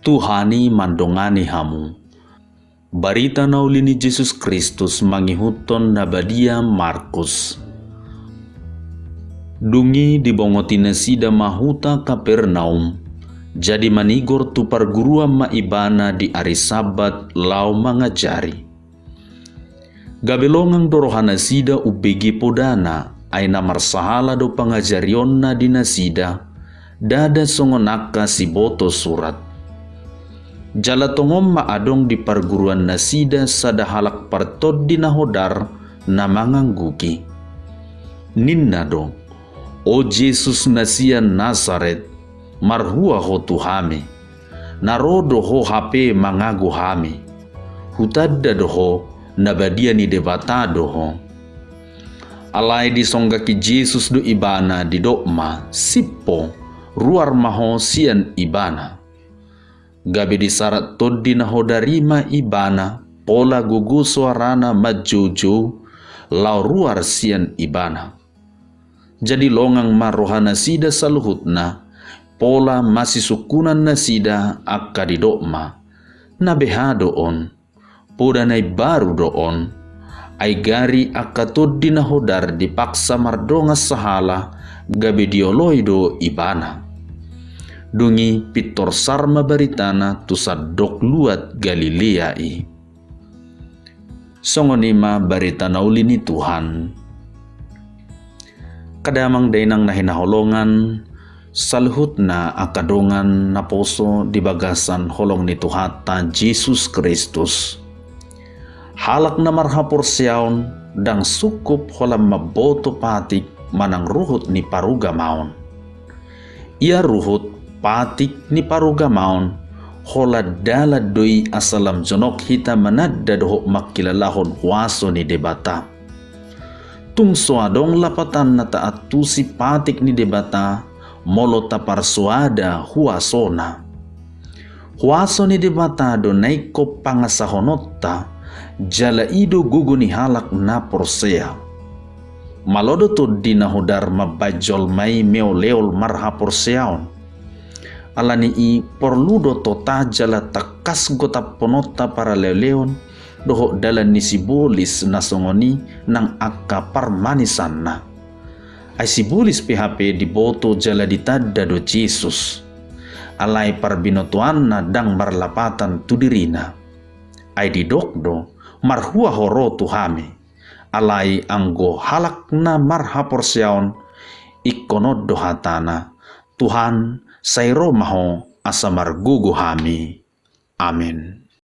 Tuhani mandongani hamu. Barita naulini Yesus Kristus mangihuton nabadia Markus. Dungi dibongotina sida mahuta Kapernaum. Jadi manigor tu parguruan maibana di hari Sabat lau mangajari. Gabelongang dorohana sida ubegi podana aina marsahala do pangajarionna di nasida dada songonaka si boto surat. Jala tongom maadong di perguruan nasida sada halak partod di nahodar na mangangguki. Ninna do, o Jesus nasia Nazaret, marhua ho tuhame, narodo ho hape mangagu hame, hutadda do ho nabadia ni debatado ho. Alai disonggaki Jesus do ibana di dokma, sippo, ruar maho sian ibana. Gabi disarat tod di nahodarima ibana, pola gugu suarana majuju, lau ruar sian ibana. Jadi longang marohana sida saluhutna, pola masih sukunan nasida akka di dokma, nabeha doon, poda nai baru doon, ay gari akka tod di nahodar dipaksa mardonga sahala, gabi dioloido ibana. Dungi pitor sarma baritana tusadok luat Galilea i. Songonima barita naulini Tuhan. Kadamang dainang nahinaholongan, saluhutna akadongan naposo di bagasan holong ni Tuhata Jesus Kristus. Halak na marhapor siyaon dang sukup holam maboto patik manang ruhut ni paruga maon. Ia ruhut patik ni paruga maon, hola dala doi asalam jonok hita manadda doho makilalahon waso ni debata. Tung soadong lapatan na taat tusi patik ni debata, molo taparsuada huasona. Huaso ni debata do naiko pangasahonota, jala ido gugu ni halak na porsea. Malodo to dinahudar mabajol mai meoleol marha porseaon. Alani i porludo tota jala takas gota ponota para leon doho dalan ni sibolis nasongoni nang akka parmanisan na. Ay sibolis PHP diboto jala ditadda do Jesus. Alay parbinotuan na dang marlapatan tudirina. Ay didokdo marhua horo tuhame. Alay anggo halak na marhaporsyaon ikonod do hatana. Tuhan Sairo maho asa margugu hami. Amin.